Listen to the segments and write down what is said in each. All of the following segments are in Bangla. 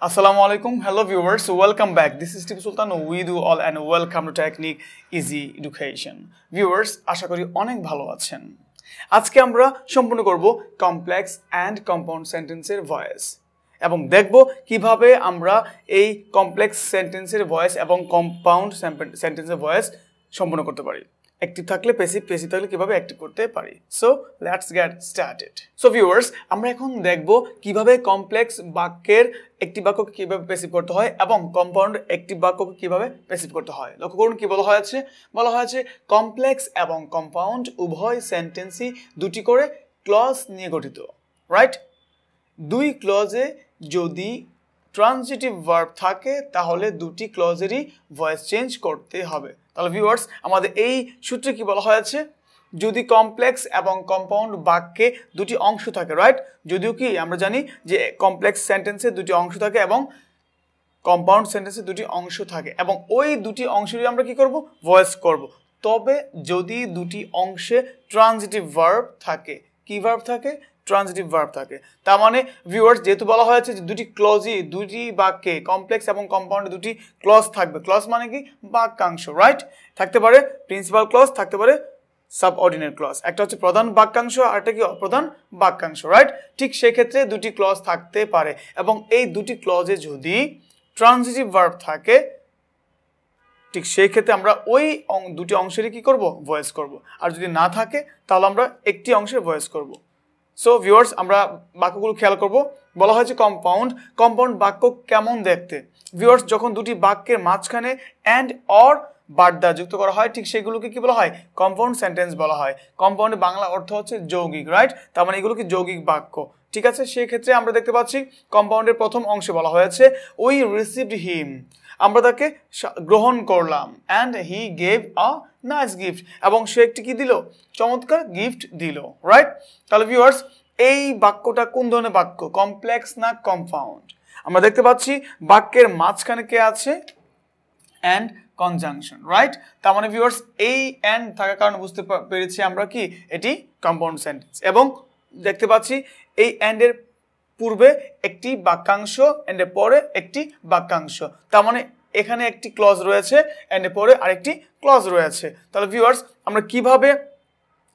Assalamu alaikum. Hello viewers. Welcome back. This is Tipu Sultan with you all and welcome to Technique Easy Education. Viewers, আশা করি অনেক ভালো আছেন। আজকে আমরা সম্পূর্ণ করব কমপ্লেক্স এন্ড কম্পাউন্ড সেন্টেন্সের ভয়েস এবং দেখব কিভাবে আমরা এই কমপ্লেক্স সেন্টেন্সের ভয়েস এবং কম্পাউন্ড সেন্টেন্সের ভয়েস সম্পূর্ণ করতে পারি। অ্যাক্টিভ থাকলে প্যাসিভ থাকলে কিভাবে অ্যাক্টিভ করতে পারি। So let's get started. So viewers, আমরা এখন দেখব কিভাবে কমপ্লেক্স বাক্যের একটি বাক্যকে কিভাবে প্যাসিভ করতে হয় এবং কম্পাউন্ড একটি বাক্যকে কিভাবে প্যাসিভ করতে হয়। লক্ষ্য করুন কি বলা হয়েছে কমপ্লেক্স এবং কম্পাউন্ড উভয় সেন্টেন্সই দুটি করে ক্লজ নিয়ে গঠিত, রাইট? দুই ক্লজে যদি ট্রানজিটিভ ভার্ব থাকে তাহলে দুটি ক্লজেরই ভয়েস চেঞ্জ করতে হবে। তাহলে ভিউয়ার্স, আমাদের এই সূত্রে কি বলা হয়েছে, যদি কমপ্লেক্স এবং কম্পাউন্ড বাক্যে দুটি অংশ থাকে, রাইট? যদিও কি আমরা জানি যে কমপ্লেক্স সেন্টেন্সে দুটি অংশ থাকে এবং কম্পাউন্ড সেন্টেন্সে দুটি অংশ থাকে এবং ওই দুটি অংশেরই আমরা কি করব, ভয়েস করব। তবে যদি দুটি অংশে ট্রানজিটিভ ভার্ব থাকে, কি ভার্ব থাকে? ট্রানজিটিভ ভার্ব থাকে। তার মানে ভিউয়ার্স, যেহেতু বলা হয়েছে যে দুটি বাক্যে কমপ্লেক্স এবং কম্পাউন্ডে দুটি ক্লজ থাকবে। ক্লজ মানে কি? বাক্যাংশ, রাইট? থাকতে পারে প্রিন্সিপাল ক্লজ, থাকতে পারে সাবঅর্ডিনেট ক্লজ। একটা হচ্ছে প্রধান বাক্যাংশ আর একটা কি অপ্রধান বাক্যাংশ, রাইট? ঠিক সেই ক্ষেত্রে দুটি ক্লজ থাকতে পারে এবং এই দুটি ক্লজে যদি ট্রানজিটিভ ভার্ব থাকে, ঠিক সেই ক্ষেত্রে আমরা ওই দুটি অংশেরই কি করব, ভয়েস করব। আর যদি না থাকে তাহলে আমরা একটি অংশের ভয়েস করব। সো ভিউয়ার্স, আমরা বাক্যগুলো খেয়াল করব। বলা হয়েছে কম্পাউন্ড বাক্য কেমন দেখতে। ভিউয়ার্স, যখন দুটি বাক্যের মাঝখানে অ্যান্ড অর বাট দ্বারা যুক্ত করা হয়, ঠিক সেগুলোকে কি বলা হয়? কম্পাউন্ড সেন্টেন্স বলা হয়। কম্পাউন্ডের বাংলা অর্থ হচ্ছে যৌগিক, রাইট? তার মানে এগুলো কি যৌগিক বাক্য, ঠিক আছে? সেই ক্ষেত্রে আমরা দেখতে পাচ্ছি কম্পাউন্ডের প্রথম অংশে বলা হয়েছে উই রিসিভড হিম, আমরা তাকে গ্রহণ করলাম, and he gave a nice gift, এবং সে একটি কি দিল? চমৎকার গিফট দিল, রাইট? তাহলে ভিউয়ার্স, এই বাক্যটা কোন ধরনের বাক্য, কমপ্লেক্স না কম্পাউন্ড? আমরা দেখতে পাচ্ছি বাক্যের মাঝখানে কে আছে? And conjunction, right? তার মানে ভিউয়ার্স, এই অ্যান্ড থাকার কারণে বুঝতে পেরেছি আমরা কি এটি কম্পাউন্ড সেন্টেন্স। এবং দেখতে পাচ্ছি এই অ্যান্ডের পূর্বে একটি বাক্যাংশ, এন্ডের পরে একটি বাক্যাংশ। তার মানে এখানে একটি ক্লজ রয়েছে, এন্ডের পরে আরেকটি ক্লজ রয়েছে। তাহলে ভিউয়ার্স, আমরা কিভাবে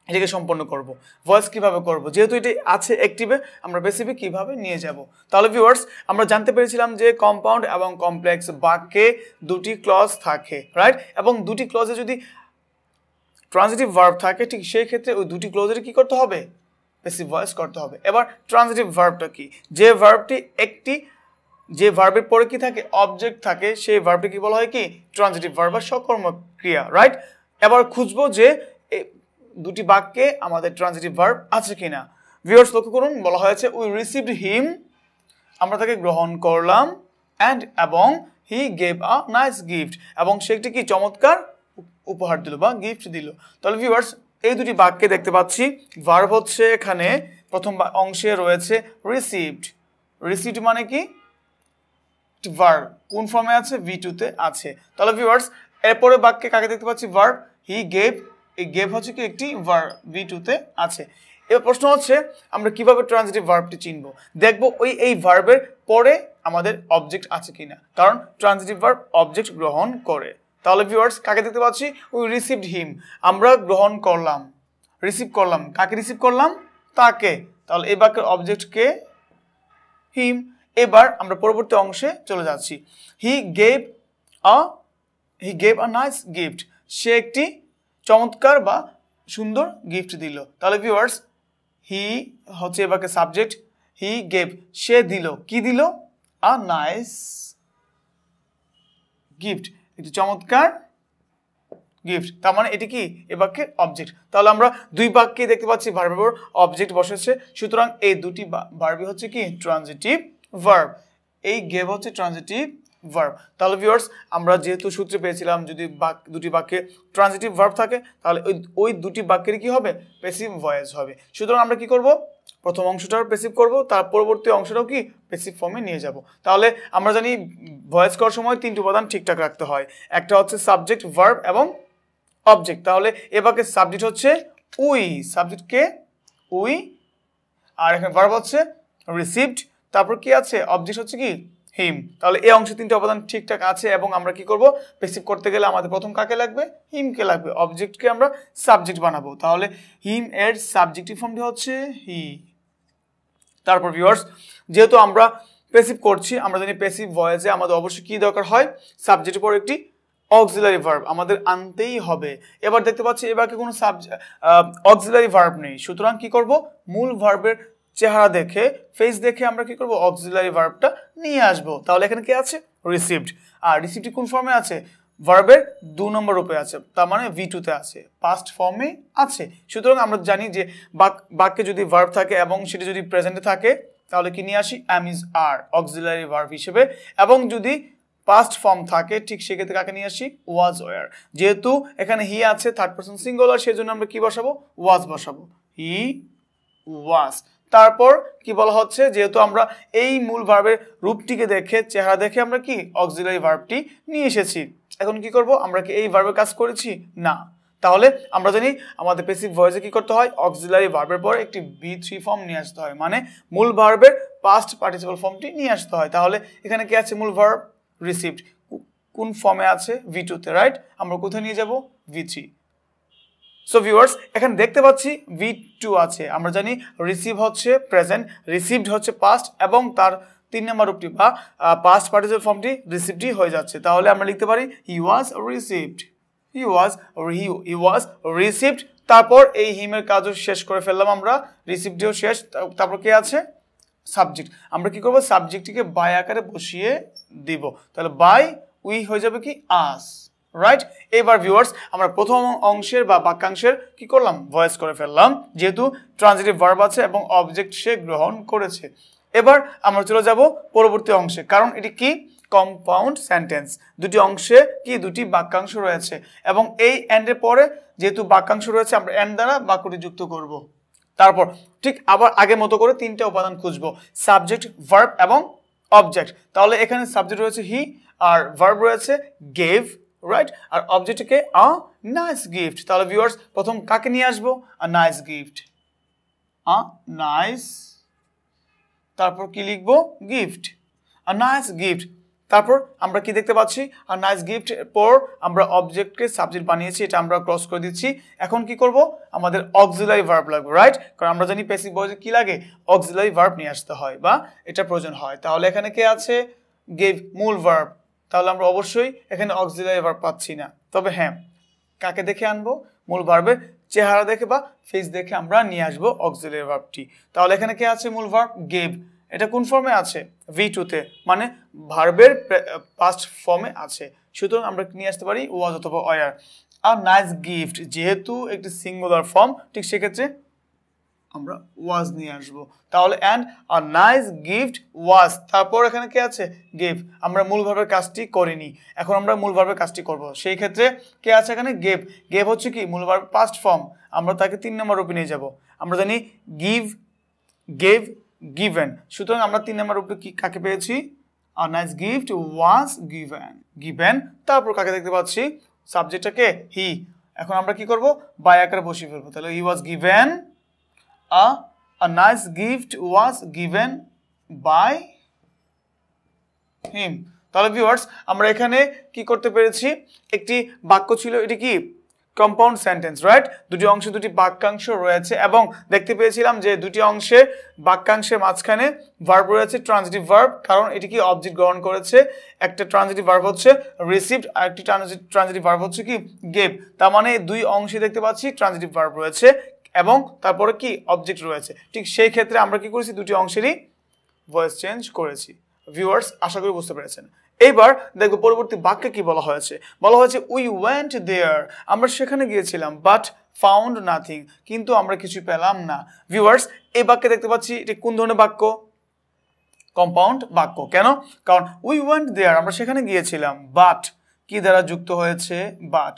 এটাকে সম্পন্ন করব, ভয়েস কিভাবে করব? যেহেতু এটি আছে অ্যাক্টিভে, আমরা প্যাসিভে কিভাবে নিয়ে যাব? তাহলে ভিউয়ার্স, আমরা জানতে পেরেছিলাম যে কম্পাউন্ড এবং কমপ্লেক্স বাক্যে দুটি ক্লজ থাকে, রাইট? এবং দুটি ক্লজে যদি ট্রানজিটিভ ভার্ব থাকে, ঠিক সেই ক্ষেত্রে ওই দুটি ক্লজের কি করতে হবে? প্যাসিভ ভয়েস করতে হবে। এবার ট্রানজিটিভ ভার্বটা কি? যে ভার্বের পরে কি থাকে? অবজেক্ট থাকে, সেই ভার্বটি কি বলা হয়? কি ট্রানজিটিভ ভার্ব বা সকর্ম ক্রিয়া, রাইট? এবার খুঁজবো যে দুটি বাক্যে আমাদের ট্রানজিটিভ ভার্ব আছে কিনা। ভিউয়ার্স, লক্ষ্য করুন, বলা হয়েছে উই রিসিভড হিম, আমরা তাকে গ্রহণ করলাম, অ্যান্ড এবং হি গেভ আ নাইস গিফট, এবং সে একটি কি চমৎকার উপহার দিল বা গিফট দিল। তাহলে ভিউয়ার্স, এই দুটি বাক্যে দেখতে পাচ্ছি ভার্ব হচ্ছে এখানে প্রথম অংশে রয়েছে রিসিভড মানে কি ভার্ব, কোন ফর্মে আছে? V2 তে আছে। তাহলে ভিউয়ার্স, এরপরে বাক্যে কাকে দেখতে পাচ্ছি? ভার্ব। হি গেভ, এই গেভ হচ্ছে কি একটি ভার্ব, V2 তে আছে। এবার প্রশ্ন হচ্ছে আমরা কিভাবে ট্রানজিটিভ ভার্বটি চিনবো? দেখবো এই ভার্বের পরে আমাদের অবজেক্ট আছে কিনা, কারণ ট্রানজিটিভ ভার্ব অবজেক্ট গ্রহণ করে। তাহলে ভিউয়ার্স, কাকে দেখতে পাচ্ছি? উই রিসিভড হিম, আমরা গ্রহণ করলাম, রিসিভ করলাম। কাকে রিসিভ করলাম? তাকে। তাহলে এই বাক্যের অবজেক্ট কে? হিম। এবার আমরা পরবর্তী অংশে চলে যাচ্ছি। He gave a nice gift, সে একটি চমৎকার বা সুন্দর গিফট দিল। তাহলে ভিউয়ার্স, হি হচ্ছে এ বাক্যের সাবজেক্ট, হি গেভ, সে দিল, কি দিল? আ নাইস গিফট, একটি চমৎকার গিফট। তার মানে এটি কি এ বাক্যের অবজেক্ট। তাহলে আমরা দুই বাক্যে দেখতে পাচ্ছি ভার্বের উপর অবজেক্ট বসেছে, সুতরাং এই দুটি ভার্বই হচ্ছে কি ট্রানজিটিভ ভার্ব। এই গেভ হচ্ছে ট্রানজিটিভ ভার্ব। তাহলে ভিউয়ার্স, আমরা যেহেতু সূত্রে পেয়েছিলাম যদি দুটি বাক্যে ট্রানজিটিভ ভার্ব থাকে তাহলে ওই দুটি বাক্যের কি হবে? প্যাসিভ ভয়েস হবে। সুতরাং আমরা কি করব? প্রথম অংশটাও প্যাসিভ করব, তার পরবর্তী অংশটাও কি প্যাসিভ ফর্মে নিয়ে যাব। তাহলে আমরা জানি ভয়েস করার সময় তিনটি উপাদান ঠিকঠাক রাখতে হয়। একটা হচ্ছে সাবজেক্ট, ভার্ব এবং অবজেক্ট। তাহলে এ বাক্যের সাবজেক্ট হচ্ছে উই, সাবজেক্ট কে? উই, আর এখানে ভার্ব হচ্ছে রিসিভড, তারপর কি আছে? অবজেক্ট হচ্ছে কি হিম। তাহলে এই অংশে তিনটা উপাদান ঠিকঠাক আছে এবং আমরা কি করব, প্যাসিভ করতে গেলে আমাদের প্রথম কাকে লাগবে, হিমকে লাগবে। অবজেক্টকে আমরা সাবজেক্ট বানাবো, তাহলে হিম এর সাবজেক্টিভ ফর্মটি হচ্ছে হি। তারপর ভিউয়ার্স, যেহেতু আমরা প্যাসিভ করছি, আমরা জানি প্যাসিভ ভয়েসে আমাদের অবশ্যই কি দরকার হয়, সাবজেক্টের পর একটি অক্সিলারি ভার্ব আমাদের আনতেই হবে। এবার দেখতে পাচ্ছি এবার কি কোনো অক্সিলারি ভার্ব নেই, সুতরাং কি করব, মূল ভার্বের চেহারা দেখে, ফেস দেখে আমরা কি করব, অক্সিলারি ভার্বটা নিয়ে আসব। তাহলে এখানে কি আছে, রিসিভড। আর রিসিভডটি কোন ফর্মে আছে, ভার্বের 2 নম্বর রূপে আছে, তার মানে V2 তে আছে, পাস্ট ফর্মে আছে। সুতরাং আমরা জানি যে বাক্যে যদি ভার্ব থাকে এবং সেটা যদি প্রেজেন্টে থাকে তাহলে কি নিয়ে আসি, am is are auxiliary verb হিসেবে, এবং যদি পাস্ট ফর্ম থাকে ঠিক সেক্ষেত্রে কাকে নিয়ে আসি, was were। যেহেতু এখানে হি আছে থার্ড পারসন সিঙ্গুলার, সেজন্য আমরা কি বসাবো, was বসাবো, হি was। তারপর কি বলা হচ্ছে, যেহেতু আমরা এই মূল ভার্বের রূপটিকে দেখে, চেহারা দেখে আমরা কি অক্সিলারি ভার্বটি নিয়ে এসেছি। এখন কি করব, আমরা কি এই ভার্বের কাজ করেছি না, তাহলে আমরা জানি আমাদের প্যাসিভ ভয়েসে কি করতে হয়, অক্সিলারি ভার্বের পর একটি V3 ফর্ম নিয়ে আসতে হয়, মানে মূল ভার্বের পাস্ট পার্টিসিপল ফর্মটি নিয়ে আসতে হয়। তাহলে এখানে কি আছে, মূল ভার্ব রিসিভড কোন ফর্মে আছে, V2 তে, রাইট। আমরা কোথায় নিয়ে যাব, V3। সো ভিউয়ার্স, এখানে দেখতে পাচ্ছি V2 আছে, আমরা জানি রিসিভ হচ্ছে প্রেজেন্ট, রিসিভড হচ্ছে পাস্ট, এবং তার 3 নম্বর রূপটি বা পাস্ট পার্টিসিপল ফর্মটি রিসিভডই হয়ে যাচ্ছে। তাহলে আমরা লিখতে পারি হি was received, he was received. তারপর এই হিমের কাজও শেষ করে ফেললাম আমরা, রিসিভডও শেষ। তারপর কে আছে, সাবজেক্ট। আমরা কি করব, সাবজেক্টটিকে বাই আকারে বসিয়ে দিব, তাহলে বাই উই হয়ে যাবে কি, আস, রাইট। এবার ভিউয়ার্স, আমরা প্রথম অংশের বা বাক্যাংশের কি করলাম, ভয়েস করে ফেললাম, যেহেতু ট্রানজিটিভ ভার্ব আছে এবং অবজেক্ট সে গ্রহণ করেছে। এবার আমরা চলে যাব পরবর্তী অংশে, কারণ এটি কি, কম্পাউন্ড সেন্টেন্স, দুটি অংশে কি দুটি বাক্যাংশ রয়েছে, এবং এই এন্ডের পরে যেহেতু বাক্যাংশ রয়েছে আমরা এন্ড দ্বারা বাক্যটি যুক্ত করব। তারপর ঠিক আবার আগের মতো করে তিনটা উপাদান খুঁজবো, সাবজেক্ট, ভার্ব এবং অবজেক্ট। তাহলে এখানে সাবজেক্ট রয়েছে হি, আর ভার্ব রয়েছে গেভ, রাইট, আর অবজেক্টকে আ নাইস গিফট। তাহলে ভিউয়ার্স, প্রথম কাকে নিয়ে আসবো, a nice gift, a nice, তারপর কি লিখবো, গিফট, আ নাইস গিফট। তারপর আমরা কি দেখতে পাচ্ছি, আ নাইস গিফট পর আমরা অবজেক্টকে সাবজেক্ট বানিয়েছি, এটা আমরা ক্রস করে দিচ্ছি। এখন কি করব, আমাদের অক্সিলারি ভার্ব লাগবে, রাইট, কারণ আমরা জানি প্যাসিভ ভয়েসে কি লাগে, অক্সিলারি ভার্ব নিয়ে আসতে হয় বা এটা প্রয়োজন হয়। তাহলে এখানে কে আছে, গেভ মূল ভার্ব, তাহলে আমরা অবশ্যই এখানে অক্সিলারি ভার্ব পাচ্ছি না। তবে হ্যাঁ, কাকে দেখে আনবো, মূল ভার্বের চেহারা দেখে বা ফেস দেখে আমরা নিয়ে আসবো অক্সিলারি ভার্বটি। তাহলে এখানে কে আছে, মূল ভার্ব গেভ, এটা কোন ফর্মে আছে, V2 তে, মানে ভার্বের পাস্ট ফর্মে আছে। সুতরাং আমরা নিয়ে আসতে পারি ওয়াজ অথবা ওয়ার। আর নাইস গিফট যেহেতু একটি সিঙ্গুলার ফর্ম, ঠিক সেক্ষেত্রে আমরা ওয়াজ নিয়ে আসবো। তাহলে অ্যান্ড আ নাইস গিফট ওয়াজ, তারপর এখানে কে আছে, গেভ। আমরা মূল ভার্বের কাজটি করিনি, এখন আমরা মূল ভার্বের কাজটি করব। সেই ক্ষেত্রে কে আছে এখানে, গেভ। গেভ হচ্ছে কি, মূল ভার্ব পাস্ট ফর্ম, আমরা তাকে 3 নম্বর রূপে নিয়ে যাব। আমরা জানি গিভ, গেভ, গিভেন, সুতরাং আমরা 3 নম্বর রূপে কি কাকে পেয়েছি, আ nice gift was given, given. তারপর কাকে দেখতে পাচ্ছি, সাবজেক্টটাকে হি। এখন আমরা কি করব, বাই আকারে বসিয়ে ফেলবো, তাহলে he was given, a nice gift was given by him। তাহলে ভিউয়ার্স, আমরা এখানে কি করতে পেরেছি, একটি বাক্য ছিল, এটি কি কম্পাউন্ড সেন্টেন্স, রাইট, দুটি অংশে দুটি বাক্যাংশ রয়েছে, এবং দেখতে পেয়েছিলাম যে দুটি অংশে বাক্যাংশের মাঝখানে ভার্ব রয়েছে ট্রানজিটিভ ভার্ব, কারণ এটি কি অবজেক্ট গ্রহণ করেছে। একটা ট্রানজিটিভ ভার্ব হচ্ছে রিসিভড, আর একটি ট্রানজিটিভ ভার্ব হচ্ছে কি গেভ। তার মানে দুই অংশে দেখতে পাচ্ছি ট্রানজিটিভ ভার্ব রয়েছে এবং তারপরে কি অবজেক্ট রয়েছে। ঠিক সেই ক্ষেত্রে আমরা কি করেছি, দুটি অংশেরই ভয়েস চেঞ্জ করেছি। ভিউয়ার্স, আশা করি বুঝতে পেরেছেন। এইবার দেখো পরবর্তী বাক্যে কি বলা হয়েছে, বলা হয়েছে উই ওয়েন্ট দেয়ার, আমরা সেখানে গিয়েছিলাম, বাট ফাউন্ড নাথিং, কিন্তু আমরা কিছু পেলাম না। ভিউয়ার্স, এই বাক্যে দেখতে পাচ্ছি এটি কোন ধরনের বাক্য, কম্পাউন্ড বাক্য। কেন, কারণ উই ওয়েন্ট দেয়ার আমরা সেখানে গিয়েছিলাম, বাট কি দ্বারা যুক্ত হয়েছে, বাট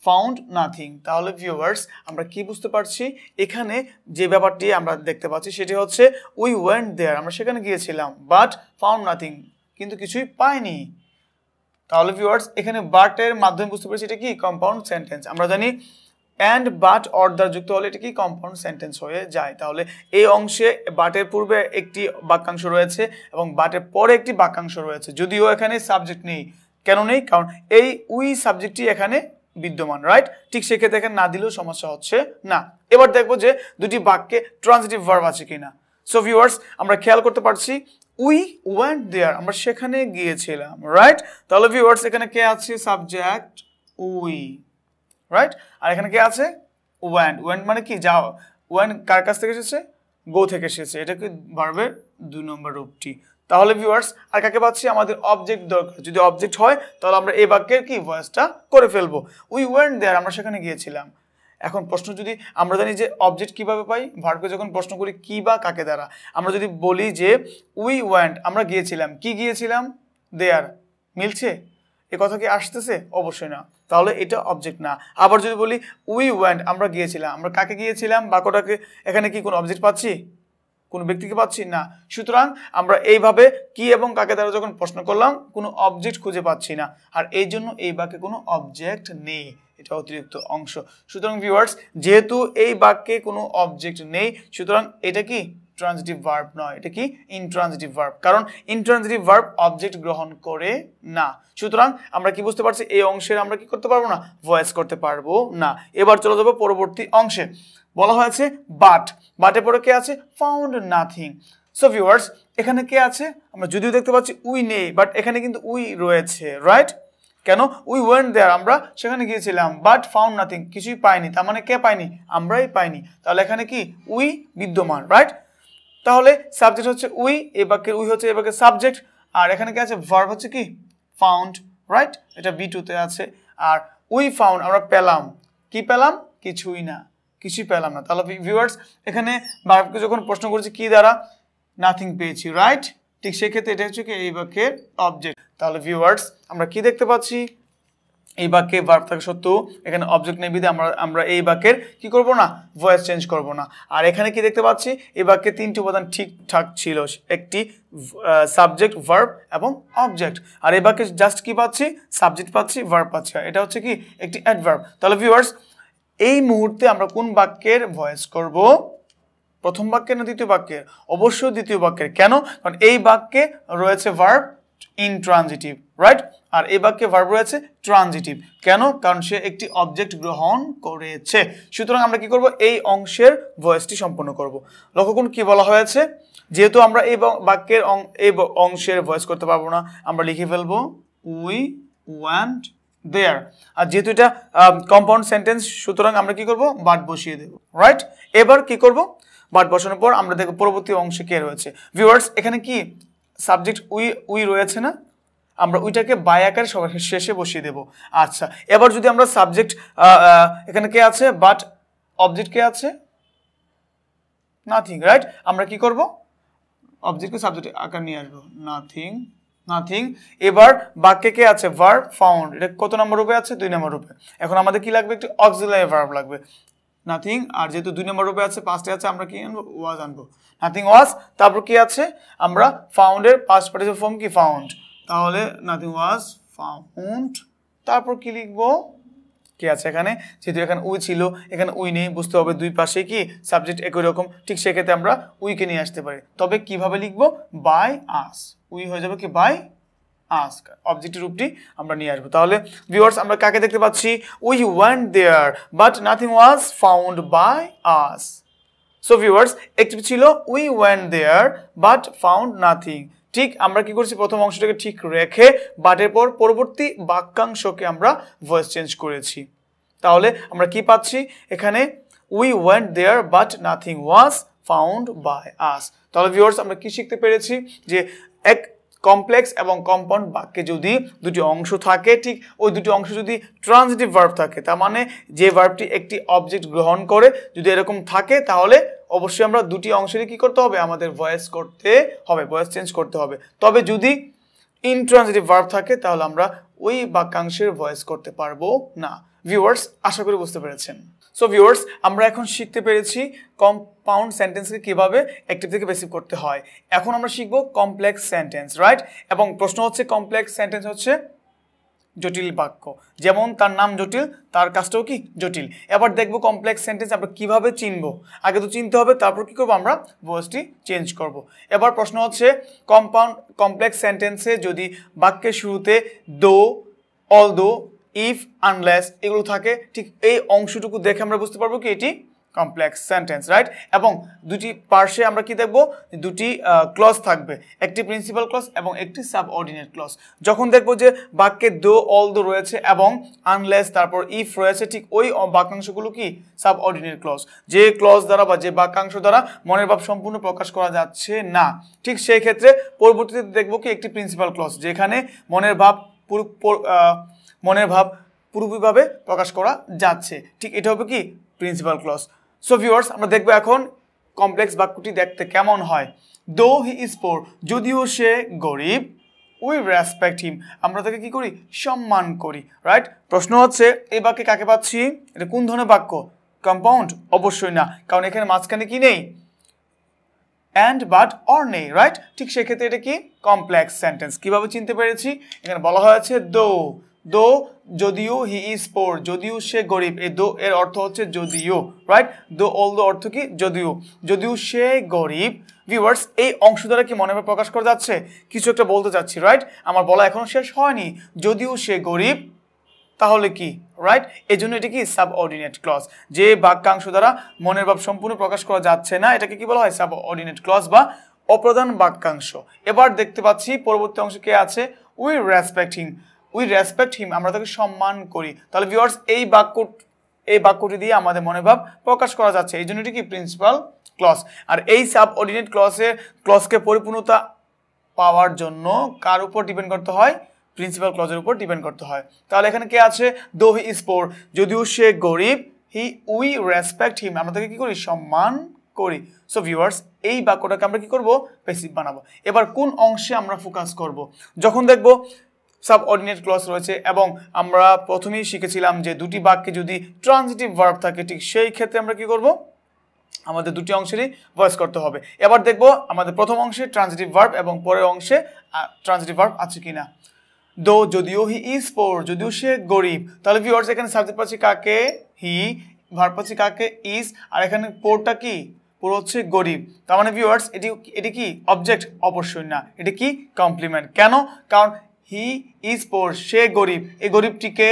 ফাউন্ড নাথিং। তাহলে ভিউয়ার্স, আমরা কি বুঝতে পারছি, এখানে যে ব্যাপারটি আমরা দেখতে পাচ্ছি সেটি হচ্ছে উই ওয়েন্ট দেয়ার আমরা সেখানে গিয়েছিলাম, বাট ফাউন্ড নাথিং কিন্তু কিছুই পাইনি। তাহলে ভিউয়ার্স, এখানে বাটের মাধ্যমে বুঝতে পারছি এটা কি কম্পাউন্ড সেন্টেন্স। আমরা জানি অ্যান্ড বাট অর দ্বারা যুক্ত হলে এটা কি কম্পাউন্ড সেন্টেন্স হয়ে যায়। তাহলে এই অংশে বাটের পূর্বে একটি বাক্যাংশ রয়েছে এবং বাটের পরে একটি বাক্যাংশ রয়েছে, যদিও এখানে সাবজেক্ট নেই। কেন নেই? কারণ এই উই সাবজেক্টটি এখানে বিদ্যমান, রাইট? ঠিক সেক্ষেত্রে এখানে না দিলেও সমস্যা হচ্ছে না। এবার দেখবো যে দুটি বাক্যে ট্রান্সিটিভ ভার্ব আছে কিনা। সো ভিউয়ার্স, আমরা খেয়াল করতে পারছি উই ওয়েন্ট দেয়ার, আমরা সেখানে গিয়েছিলাম, রাইট? তাহলে ভিউয়ার্স এখানে কে আছে? Subject we, right? আর এখানে কে আছে? ওয়েন্ট। ওয়েন্ট মানে কি? যাও। ওয়েন্ট কার কাছ থেকে এসেছে? গো থেকে এসেছে। এটা কি ভার্বের 2 নম্বর রূপটি। তাহলে ভিউয়ার্স আর কাকে পাচ্ছি? আমাদের অবজেক্ট দরকার। যদি অবজেক্ট হয় তাহলে আমরা এই বাক্যের কি ভয়েসটা করে ফেলবো। উই ওয়েন্ট দেয়ার, আমরা সেখানে গিয়েছিলাম। এখন প্রশ্ন, যদি আমরা জানি যে অবজেক্ট কিভাবে পাই, ভার্বকে যখন প্রশ্ন করি কি বা কাকে দ্বারা, আমরা যদি বলি যে উই ওয়েন্ট, আমরা গিয়েছিলাম, কি গিয়েছিলাম? দেয়ার, মিলছে? এ কথা কি আসতেছে? অবশ্যই না। তাহলে এটা অবজেক্ট না। আবার যদি বলি উই ওয়েন্ট, আমরা গিয়েছিলাম, আমরা কাকে গিয়েছিলাম? বাক্যটাকে এখানে কি কোনো অবজেক্ট পাচ্ছি? কোনো ব্যক্তিকে পাচ্ছি না। সুতরাং আমরা এইভাবে কি এবং কাকে দ্বারা যখন প্রশ্ন করলাম কোনো অবজেক্ট খুঁজে পাচ্ছি না, আর এই জন্য এই বাক্যে কোনো অবজেক্ট নেই, এটা অতিরিক্ত অংশ। সুতরাং ভিউয়ার্স, যেহেতু এই বাক্যে কোনো অবজেক্ট নেই, সুতরাং এটা কি ট্রান্সিটিভ ভার্ব নয়, এটা কি ইনট্রান্সিটিভ ভার্ব। কারণ ইনট্রান্সিটিভ ভার্ব অবজেক্ট গ্রহণ করে না। সুতরাং আমরা কি বুঝতে পারছি? এই অংশের আমরা কি করতে পারবো না? ভয়েস করতে পারবো না। এবার চলে যাবো পরবর্তী অংশে। বলা হয়েছে বাট, বাটের পরে কে আছে? Found nothing. সো ভিউয়ার্স, এখানে কে আছে? আমরা যদিও দেখতে পাচ্ছি উই নেই, বাট এখানে কিন্তু উই রয়েছে, রাইট? কেন? উই ওয়েন্ট দেয়ার, আমরা সেখানে গিয়েছিলাম, বাট ফাউন্ড নাথিং, কিছুই পাইনি। তার মানে কে পাইনি? আমরাই পাইনি। তাহলে এখানে কি উই বিদ্যমান, রাইট? তাহলে সাবজেক্ট হচ্ছে উই, এই বাক্যের উই হচ্ছে এই বাক্যের সাবজেক্ট, আর এখানে কি আছে? ভার্ব হচ্ছে কি ফাউন্ড, রাইট? এটা B2 তে আছে। আর উই ফাউন্ড, আমরা পেলাম, কি পেলাম? কিছুই না, কিছুই পেলাম না। তাহলে ভিউয়ার্স এখানে ভার্বকে যখন প্রশ্ন করেছি কি দ্বারা? নাথিং পেয়েছি, রাইট? ঠিক সেক্ষেত্রে এটা হচ্ছে কি এই বাক্যের অবজেক্ট। তাহলে ভিউয়ার্স আমরা কি দেখতে পাচ্ছি? এই বাক্যে ভার্ব থাকা সত্ত্বেও এখানে অবজেক্ট নেই বিধায় আমরা এই বাক্যের কি করব না? ভয়েস চেঞ্জ করব না। আর এখানে কি দেখতে পাচ্ছি? এই বাক্যে 3টি উপাদান ঠিকঠাক ছিল, একটি সাবজেক্ট, ভার্ব এবং অবজেক্ট। আর এই বাক্যে জাস্ট কি পাচ্ছি? সাবজেক্ট পাচ্ছি, ভার্ব পাচ্ছি। এটা হচ্ছে কি একটি অ্যাডভার্ব। তাহলে ভিউয়ার্স এই মুহূর্তে আমরা কোন বাক্যের ভয়েস করব? প্রথম বাক্যের না দ্বিতীয় বাক্যের? অবশ্যই দ্বিতীয় বাক্যের। কেন? কারণ এই বাক্যে রয়েছে ভার্ব ইনট্রানজিটিভ, রাইট? আর এই বাক্যে ভার্ব রয়েছে ট্রানজিটিভ। কেন? কারণ সে একটি অবজেক্ট গ্রহণ করেছে। সুতরাং আমরা কি করব? এই অংশের ভয়েসটি সম্পন্ন করব। লক্ষ্য করুন কি বলা হয়েছে, যেহেতু আমরা এই বাক্যের এই অংশের ভয়েস করতে পারবো না, আমরা লিখে ফেলবো উই ওয়েন্ট দেয়ার। আর যেহেতু এটা কম্পাউন্ড সেন্টেন্স, সুতরাং আমরা কি করব? বাট বসিয়ে দেব, রাইট? এবার কি করব? বাট বসানোর পর আমরা দেখব পরবর্তী অংশে কে রয়েছে। ভিউয়ার্স এখানে কি সাবজেক্ট উই রয়েছে না? আমরা উইটাকে বাই আকারে শেষে বসিয়ে দেব। আচ্ছা, এবার যদি আমরা সাবজেক্ট এখানে কে আছে? বাট অবজেক্ট কে আছে? Nothing, right? আমরা কি করব? অবজেক্টকে সাবজেক্ট আকার নিয়ে আসবো, নাথিং, নাথিং। এবার বাক্যে কে আছে? Verb found. এটা কত নম্বর রূপে আছে? 2 নম্বর রূপে। এখন আমাদের কি লাগবে? একটি অক্সিলারি ভার্ব লাগবে, নাথিং। আর যেহেতু 2 নম্বর রূপে আছে, পাস্টে আছে, আমরা কি আনবো? ওয়াজ আনবো, নাথিং ওয়াজ। তারপর কি আছে? আমরা ফাউন্ডের পাস্ট পার্টিসিপল ফর্ম কি? ফাউন্ড। তাহলে নাথিং ওয়াজ ফাউন্ড। তারপর কি লিখবো? কি আছে এখানে? যেহেতু এখানে উই ছিল, এখানে উই নেই, বুঝতে হবে দুই পাশে কি সাবজেক্ট একই রকম। ঠিক সেক্ষেত্রে আমরা উইকে নিয়ে আসতে পারি। তবে কিভাবে লিখবো? By us. উই হয়ে যাবে কি? By us. অবজেক্টের রূপটি আমরা নিয়ে আসবো। তাহলে ভিউয়ার্স আমরা কাকে দেখতে পাচ্ছি? We went there but nothing was found by us. So viewers একটি ছিল we went there but found nothing. ঠিক আমরা কি করছি? প্রথম অংশটাকে ঠিক রেখে বাটের পর পরবর্তী বাক্যাংশকে আমরা ভয়েস চেঞ্জ করেছি। তাহলে আমরা কি পাচ্ছি এখানে? We went there but nothing was found by us. তাহলে ভিউয়ার্স আমরা কি শিখতে পেরেছি? যে এক কমপ্লেক্স এবং কম্পাউন্ড বাক্যে যদি দুটি অংশ থাকে, ঠিক ওই দুটি অংশ যদি ট্রানজিটিভ ভার্ব থাকে, তার মানে যে ভার্বটি একটি অবজেক্ট গ্রহণ করে, যদি এরকম থাকে তাহলে অবশ্যই আমরা দুটি অংশেরই কি করতে হবে? আমাদের ভয়েস করতে হবে, ভয়েস চেঞ্জ করতে হবে। তবে যদি ইনট্রানজিটিভ ভার্ব থাকে তাহলে আমরা ওই বাক্যাংশের ভয়েস করতে পারবো না। ভিউয়ার্স আশা করি বুঝতে পেরেছেন। সো ভিউয়ার্স আমরা এখন শিখতে পেরেছি কম্পাউন্ড সেন্টেন্সকে কিভাবে অ্যাক্টিভ থেকে প্যাসিভ করতে হয়। এখন আমরা শিখব কমপ্লেক্স সেন্টেন্স, রাইট? এবং প্রশ্ন হচ্ছে কমপ্লেক্স সেন্টেন্স হচ্ছে জটিল বাক্য, যেমন তার নাম জটিল তার কাজটাও কি জটিল। এবার দেখব কমপ্লেক্স সেন্টেন্স আমরা কিভাবে চিনব। আগে তো চিনতে হবে, তারপর কি করব আমরা ভয়েসটি চেঞ্জ করব। এবার প্রশ্ন হচ্ছে কমপ্লেক্স সেন্টেন্সে যদি বাক্যের শুরুতে দো, অলদো, ইফ, আনলেস এগুলো থাকে, ঠিক এই অংশটুকু দেখে আমরা বুঝতে পারবো কি এটি কমপ্লেক্স সেন্টেন্স, রাইট। এবং দুটি পার্শ্বে আমরা কি দেখব, দুটি ক্লজ থাকবে, একটি প্রিন্সিপাল ক্লজ এবং একটি সাবঅর্ডিনেট ক্লজ। যখন দেখব যে বাক্যে দো, অলদো রয়েছে এবং আনলেস তারপর ইফ রয়েছে, ঠিক ওই বাক্যাংশগুলো কি সাবঅর্ডিনেট ক্লজ, যে ক্লজ দ্বারা বা যে বাক্যাংশ দ্বারা মনের ভাব সম্পূর্ণ প্রকাশ করা যাচ্ছে না। ঠিক সেই ক্ষেত্রে পরবর্তীতে দেখব কি একটি প্রিন্সিপাল ক্লজ, যেখানে মনের ভাব পুরোপুরিভাবে প্রকাশ করা যাচ্ছে, ঠিক এটা হবে কি প্রিন্সিপাল ক্লজ। সো ভিউয়ার্স, আমরা দেখবো এখন কমপ্লেক্স বাক্যটি দেখতে কেমন হয়। দো হি ইজ পোর, যদিও সে গরিব, উই রেসপেক্ট হিম, আমরা তাকে কি করি সম্মান করি, রাইট। প্রশ্ন হচ্ছে এই বাক্যে কাকে পাচ্ছি, এটা কোন ধরনের বাক্য, কম্পাউন্ড? অবশ্যই না, কারণ এখানে মাঝখানে কি নেই, অ্যান্ড, বাট, অর নেই, রাইট। ঠিক সেক্ষেত্রে এটা কি কমপ্লেক্স সেন্টেন্স। কিভাবে চিনতে পেরেছি, এখানে বলা হয়েছে দো, যদিও, হি ইজ পোর, যদিও সে গরিব, এই দো এর অর্থ হচ্ছে যদিও, রাইট। দো অলদো অর্থ কি যদিও সে গরিব। ভিউয়ার্স, এই অংশ দ্বারা কি মনে প্রকাশ করা যাচ্ছে, কিছু একটা বলতে চাচ্ছি, রাইট। আমার বলা এখনো শেষ হয়নি, যদিও সে গরিব তাহলে কি, রাইট। এই জন্য এটি কি সাবঅর্ডিনেট ক্লজ, যে বাক্যাংশ দ্বারা মনের ভাব সম্পূর্ণ প্রকাশ করা যাচ্ছে না, এটাকে কি বলা হয় সাবঅর্ডিনেট ক্লজ বা অপ্রধান বাক্যাংশ। এবার দেখতে পাচ্ছি পরবর্তী অংশে কে আছে, উই রেসপেক্ট হিম, আমরা তাকে সম্মান করি। তাহলে ভিউয়ার্স, এই বাক্যটি দিয়ে আমাদের মনের ভাব প্রকাশ করা যাচ্ছে, এই জন্য এটি কি প্রিন্সিপাল ক্লজ। আর এই সাবঅর্ডিনেট ক্লজকে পরিপূর্ণতা পাওয়ার জন্য কার উপর ডিপেন্ড করতে হয়, প্রিন্সিপাল ক্লজের উপর ডিপেন্ড করতে হয়। তাহলে এখানে কে আছে, দো হি ইজ পোর, যদিও সে গরিব, উই রেসপেক্ট হিম, আমরা তাকে কি করি সম্মান করি। সো ভিউয়ার্স, এই বাক্যটাকে আমরা কি করব প্যাসিভ বানাবো। এবার কোন অংশে আমরা ফোকাস করব, যখন দেখব সাবঅর্ডিনেট ক্লজ রয়েছে এবং আমরা প্রথমেই শিখেছিলাম যে দুটি বাক্যে যদি ট্রানজিটিভ ভার্ব থাকে, ঠিক সেই ক্ষেত্রে আমরা কি করব, আমাদের দুটি অংশেরই ভয়েস করতে হবে। এবার দেখব আমাদের প্রথম অংশে ট্রানজিটিভ ভার্ব এবং পরের অংশে ট্রানজিটিভ ভার্ব আছে কিনা। দো, যদিও, হি ইজ পোর, যদিও সে গরিব। তাহলে ভিউয়ার্স, এখানে সাবজেক্ট পাচ্ছি কাকে, হি, ভার্ব পাচ্ছি কাকে, ইজ, আর এখানে পোরটা কি, পোর হচ্ছে গরিব। তার মানে ভিউয়ার্স, এটি কি অবজেক্ট? অবশ্যই না, এটি কি কমপ্লিমেন্ট। কেন? কারণ হি ইজ পোর, সে গরিব, এই গরিবটিকে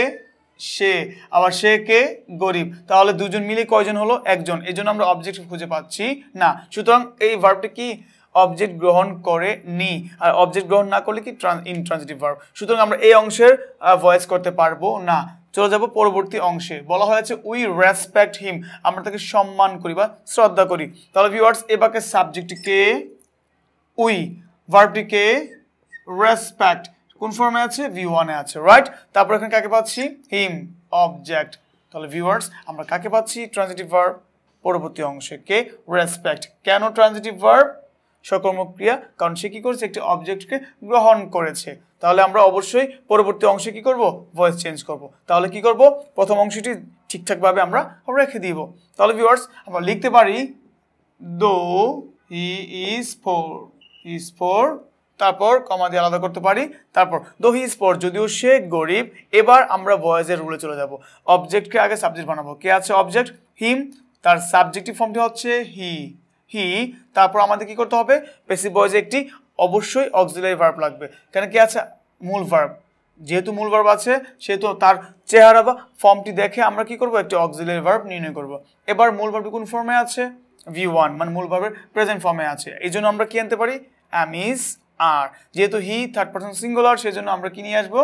সে, আবার সে কে গরিব, তাহলে দুজন মিলে কয়জন হলো, একজন, এই জন্য আমরা অবজেক্ট খুঁজে পাচ্ছি না। সুতরাং এই ভার্বটি কি অবজেক্ট গ্রহণ করে নি, আর অবজেক্ট গ্রহণ না করলে কি ইনট্রানজিটিভ ভার্ব। সুতরাং আমরা এই অংশের ভয়েস করতে পারবো না। চলে যাব পরবর্তী অংশে, বলা হয়েছে উই রেসপেক্ট হিম, আমরা তাকে সম্মান করি বা শ্রদ্ধা করি। তাহলে ভিউয়ার্স, এই বাক্যের সাবজেক্টটিকে উই, ভার্বটিকে রেসপেক্ট, কোন ফর্মে আছে, V1 এ আছে, রাইট। তারপর এখানে কাকে পাচ্ছি, হিম, অবজেক্ট। তাহলে ভিউয়ার্স, আমরা কাকে পাচ্ছি, ট্রানজিটিভ ভার্ব। পরবর্তী অংশে কে, রেসপেক্ট। কেন ট্রানজিটিভ ভার্ব, সকর্মক ক্রিয়া, কারণ সে কি করেছে, একটি অবজেক্টকে গ্রহণ করেছে। তাহলে আমরা অবশ্যই পরবর্তী অংশে কি করব, ভয়েস চেঞ্জ করব। তাহলে কি করব, প্রথম অংশটি ঠিকঠাকভাবে আমরা রেখে দিব। তাহলে ভিউয়ার্স, আমরা লিখতে পারি দো হি ইজ পোর, তারপর কমা দিয়ে আলাদা করতে পারি, তারপর দো হি ইজ পোর, যদিও সে গরিব। এবার আমরা ভয়েসের রুলে চলে যাব, অবজেক্টকে আগে সাবজেক্ট বানাবো। কে আছে অবজেক্ট, হিম, তার সাবজেক্টিভ ফর্মটি হচ্ছে হি। তারপর আমাদের কি করতে হবে, প্যাসিভ ভয়েসে একটি অবশ্যই অক্সিলারি ভার্ব লাগবে। কেন কি আছে, মূল ভার্ব, যেহেতু মূল ভার্ব আছে সেহেতু তার চেহারা বা ফর্মটি দেখে আমরা কি করব, একটি অক্সিলারি ভার্ব নির্ণয় করব। এবার মূল ভার্বটি কোন ফর্মে আছে, V1, মানে মূল ভার্বের প্রেজেন্ট ফর্মে আছে। এই জন্য আমরা কি আনতে পারি, am, is, are। যেহেতু হি থার্ড পারসন সিঙ্গুলার, সেজন্য আমরা কি নিয়ে আসবো,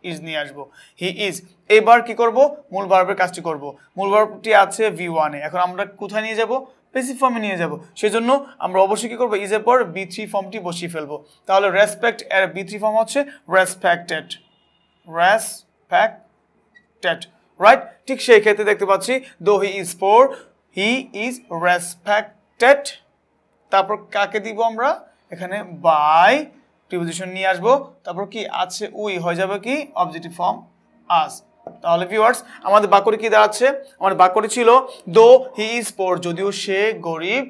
ইজ নিয়ে আসবো, হি ইজ। এবার কি করব, মূল ভার্বের কাজটি করব। মূল ভার্বটি আছে V1 এ, এখন আমরা কোথায় নিয়ে যাব, প্যাসিভ ফর্মে নিয়ে যাব। সেজন্য আমরা অবশ্যই কি করব, ইজ এর পর B3 ফর্মটি বসিয়ে ফেলবো। তাহলে রেসপেক্ট এর B3 ফর্ম হচ্ছে রেসপেক্টেড, রাইট। ঠিক সেই ক্ষেত্রে দেখতে পাচ্ছি দো he is poor, he is respected. তারপর কাকে দিব আমরা, এখানে বাই প্রিপোজিশন নিয়ে আসবো। তারপর কি আছে, উই, হয়ে যাবে কি অবজেক্টিভ ফর্ম আস। তাহলে ভিউয়ার্স, আমাদের বাক্যটি কি দাঁড়াচ্ছে, আমাদের বাক্যটি ছিল দো হি ইজ পোর, যদিও সে গরিব,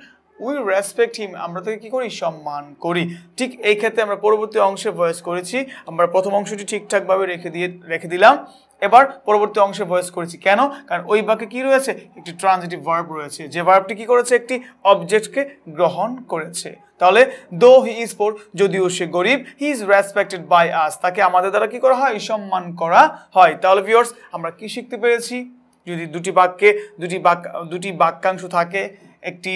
উই রেসপেক্ট হিম, আমরা তাকে কি করি, সম্মান করি। ঠিক এই ক্ষেত্রে আমরা পরবর্তী অংশে ভয়েস করেছি, আমরা প্রথম অংশটি ঠিকঠাকভাবে রেখে দিলাম, এবার পরবর্তী অংশে ভয়েস করেছি। কেন? কারণ ওই বাক্যে কি রয়েছে, একটি ট্রানজিটিভ ভার্ব রয়েছে, যে ভার্বটি কি করেছে, একটি অবজেক্টকে গ্রহণ করেছে। তাহলে দো হি ইজ পোর, যদিও সে গরিব, he is respected by us, তাকে আমাদের দ্বারা কি করা হয়, সম্মান করা হয়। তাহলে ভিউয়ার্স আমরা কি শিখতে পেরেছি, যদি দুটি বাক্যাংশ থাকে একটি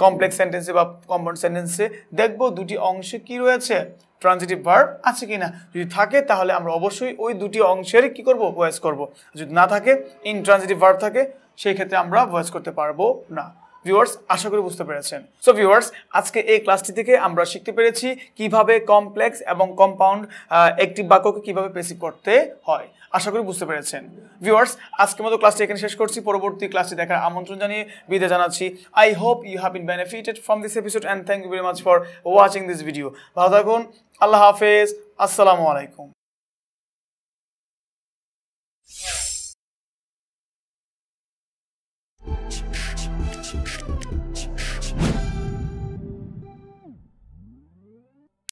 কমপ্লেক্স সেন্টেন্সে বা কম্পাউন্ড সেন্টেন্সে, দেখব দুটি অংশে কি রয়েছে, ট্রানজিটিভ ভার্ব আছে কিনা। যদি থাকে তাহলে আমরা অবশ্যই ওই দুটি অংশেরই কি করব, ভয়েস করব। যদি না থাকে, ইনট্রানজিটিভ ভার্ব থাকে, সেই ক্ষেত্রে আমরা ভয়েস করতে পারবো না। ভিউয়ার্স আশা করি বুঝতে পেরেছেন। সো ভিউয়ার্স আজকে এই ক্লাসটি থেকে আমরা শিখতে পেরেছি কিভাবে কমপ্লেক্স এবং কম্পাউন্ড একটি বাক্যকে কিভাবে প্যাসিভ করতে হয়। আশা করি বুঝতে পেরেছেন। ভিউয়ার্স আজকের মতো ক্লাসটি এখানে শেষ করছি, পরবর্তী ক্লাসটি দেখার আমন্ত্রণ জানিয়ে বিদায় জানাচ্ছি। I hope you have been benefited from this episode and thank you very much for watching this video. ভালো থাকুন, আল্লাহ হাফেজ, আসসালামু আলাইকুম।